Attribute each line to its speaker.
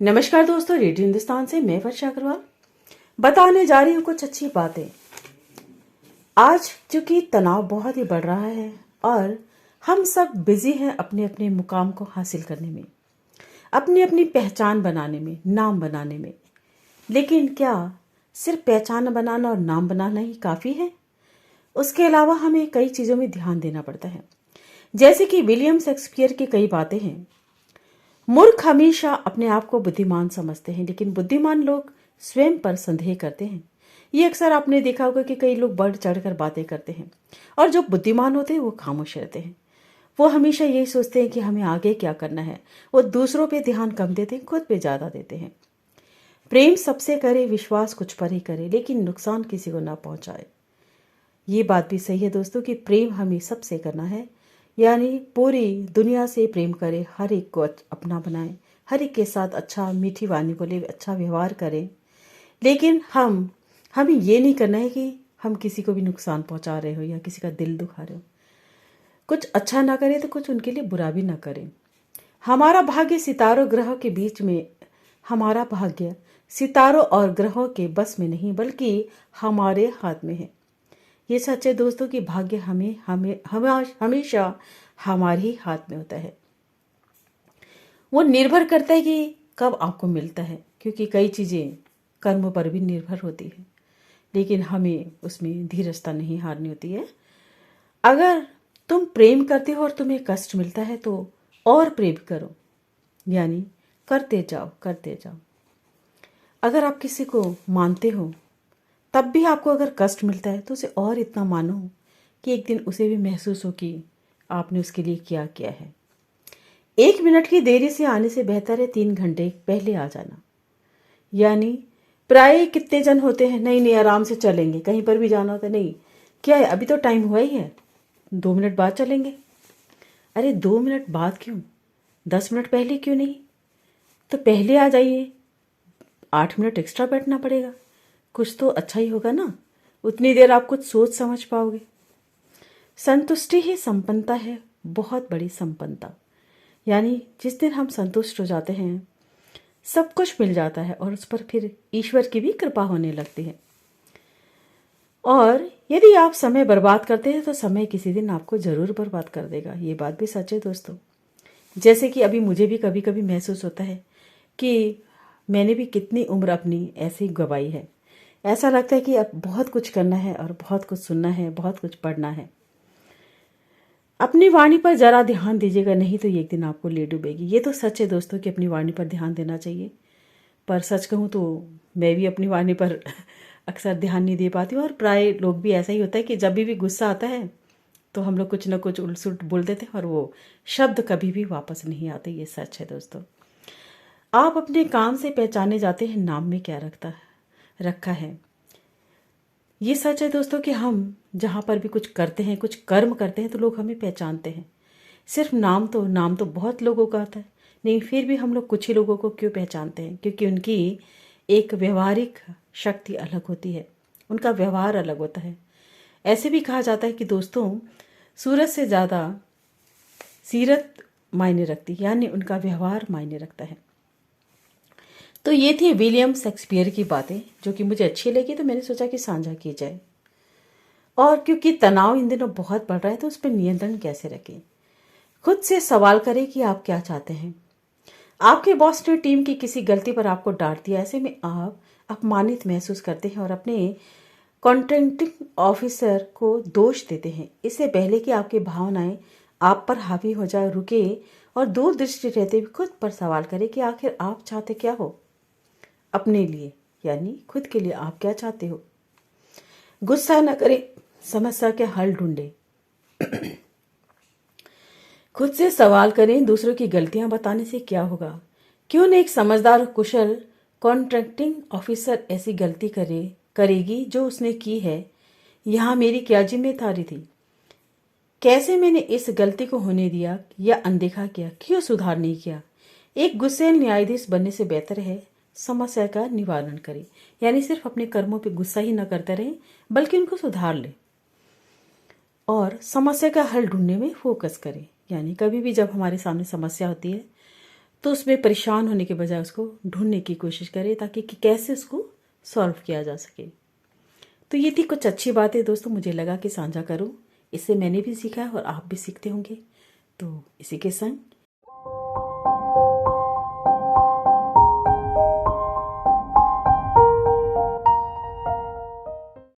Speaker 1: नमस्कार दोस्तों, रेडियो हिंदुस्तान से मैं वर्षा अग्रवाल बताने जा रही हूँ कुछ अच्छी बातें। आज चूंकि तनाव बहुत ही बढ़ रहा है और हम सब बिजी हैं अपने अपने मुकाम को हासिल करने में, अपनी अपनी पहचान बनाने में, नाम बनाने में। लेकिन क्या सिर्फ पहचान बनाना और नाम बनाना ही काफ़ी है? उसके अलावा हमें कई चीज़ों में ध्यान देना पड़ता है। जैसे कि विलियम शेक्सपियर की कई बातें हैं। मूर्ख हमेशा अपने आप को बुद्धिमान समझते हैं, लेकिन बुद्धिमान लोग स्वयं पर संदेह करते हैं। ये अक्सर आपने देखा होगा कि कई लोग बढ़ चढ़कर बातें करते हैं और जो बुद्धिमान होते हैं वो खामोश रहते हैं। वो हमेशा यही सोचते हैं कि हमें आगे क्या करना है। वो दूसरों पे ध्यान कम देते हैं, खुद पे ज़्यादा देते हैं। प्रेम सबसे करे, विश्वास कुछ पर ही करे, लेकिन नुकसान किसी को ना पहुंचाए। ये बात भी सही है दोस्तों कि प्रेम हमें सबसे करना है, यानी पूरी दुनिया से प्रेम करें, हर एक को अपना बनाएं, हर एक के साथ अच्छा मीठी वाणी बोले, अच्छा व्यवहार करें। लेकिन हमें ये नहीं करना है कि हम किसी को भी नुकसान पहुंचा रहे हो या किसी का दिल दुखा रहे हो। कुछ अच्छा ना करें तो कुछ उनके लिए बुरा भी ना करें। हमारा भाग्य सितारों ग्रहों के बीच में, हमारा भाग्य सितारों और ग्रहों के बस में नहीं बल्कि हमारे हाथ में है। ये सच है दोस्तों कि भाग्य हमेशा हमारे ही हाथ में होता है। वो निर्भर करता है कि कब आपको मिलता है, क्योंकि कई चीज़ें कर्मों पर भी निर्भर होती है। लेकिन हमें उसमें धीरजता नहीं हारनी होती है। अगर तुम प्रेम करते हो और तुम्हें कष्ट मिलता है तो और प्रेम करो, यानी करते जाओ करते जाओ। अगर आप किसी को मानते हो तब भी आपको अगर कष्ट मिलता है तो उसे और इतना मानो कि एक दिन उसे भी महसूस हो कि आपने उसके लिए क्या किया है। 1 मिनट की देरी से आने से बेहतर है 3 घंटे पहले आ जाना। यानी प्राय कितने जन होते हैं, नहीं नहीं आराम से चलेंगे, कहीं पर भी जाना होता है, नहीं क्या है अभी तो टाइम हुआ ही है, 2 मिनट बाद चलेंगे। अरे 2 मिनट बाद क्यों, 10 मिनट पहले क्यों नहीं? तो पहले आ जाइए, 8 मिनट एक्स्ट्रा बैठना पड़ेगा, कुछ तो अच्छा ही होगा ना। उतनी देर आप कुछ सोच समझ पाओगे। संतुष्टि ही संपन्नता है, बहुत बड़ी संपन्नता। यानी जिस दिन हम संतुष्ट हो जाते हैं सब कुछ मिल जाता है और उस पर फिर ईश्वर की भी कृपा होने लगती है। और यदि आप समय बर्बाद करते हैं तो समय किसी दिन आपको जरूर बर्बाद कर देगा। ये बात भी सच है दोस्तों। जैसे कि अभी मुझे भी कभी कभी महसूस होता है कि मैंने भी कितनी उम्र अपनी ऐसे ही गंवाई है। ऐसा लगता है कि अब बहुत कुछ करना है और बहुत कुछ सुनना है, बहुत कुछ पढ़ना है। अपनी वाणी पर जरा ध्यान दीजिएगा, नहीं तो एक दिन आपको ले डूबेगी। ये तो सच है दोस्तों कि अपनी वाणी पर ध्यान देना चाहिए, पर सच कहूँ तो मैं भी अपनी वाणी पर अक्सर ध्यान नहीं दे पाती हूँ। और प्राय लोग भी ऐसा ही होता है कि जब भी गुस्सा आता है तो हम लोग कुछ ना कुछ उल्ट सुलट बोल देते हैं और वो शब्द कभी भी वापस नहीं आते। ये सच है दोस्तों। आप अपने काम से पहचाने जाते हैं, नाम में क्या रखा है। ये सच है दोस्तों कि हम जहाँ पर भी कुछ करते हैं, कुछ कर्म करते हैं तो लोग हमें पहचानते हैं। सिर्फ नाम तो बहुत लोगों का आता है, नहीं फिर भी हम लोग कुछ ही लोगों को क्यों पहचानते हैं? क्योंकि उनकी एक व्यवहारिक शक्ति अलग होती है, उनका व्यवहार अलग होता है। ऐसे भी कहा जाता है कि दोस्तों सूरत से ज़्यादा सीरत मायने रखती, यानी उनका व्यवहार मायने रखता है। तो ये थी विलियम शेक्सपियर की बातें जो कि मुझे अच्छी लगी, तो मैंने सोचा कि साझा की जाए। और क्योंकि तनाव इन दिनों बहुत बढ़ रहा है तो उस पर नियंत्रण कैसे रखें। खुद से सवाल करें कि आप क्या चाहते हैं। आपके बॉस ने टीम की किसी गलती पर आपको डांट दिया, ऐसे में आप अपमानित महसूस करते हैं और अपने कॉन्ट्रैक्टिंग ऑफिसर को दोष देते हैं। इससे पहले कि आपकी भावनाएं आप पर हावी हो जाए, रुके और दूरदृष्टि रहते हुए खुद पर सवाल करें कि आखिर आप चाहते क्या हो अपने लिए, यानी खुद के लिए आप क्या चाहते हो। गुस्सा न करें, समस्या के हल ढूंढें। खुद से सवाल करें, दूसरों की गलतियां बताने से क्या होगा। क्यों न एक समझदार और कुशल कॉन्ट्रैक्टिंग ऑफिसर ऐसी गलती करेगी जो उसने की है। यहाँ मेरी क्या जिम्मेदारी थी, कैसे मैंने इस गलती को होने दिया या अनदेखा किया, क्यों सुधार नहीं किया। एक गुस्सेल न्यायाधीश बनने से बेहतर है समस्या का निवारण करें। यानी सिर्फ अपने कर्मों पे गुस्सा ही न करते रहें बल्कि उनको सुधार लें और समस्या का हल ढूंढने में फोकस करें। यानी कभी भी जब हमारे सामने समस्या होती है तो उसमें परेशान होने के बजाय उसको ढूंढने की कोशिश करें ताकि कि कैसे उसको सॉल्व किया जा सके। तो ये थी कुछ अच्छी बातें दोस्तों, मुझे लगा कि साझा करूं। इससे मैंने भी सीखा और आप भी सीखते होंगे। तो इसी के संग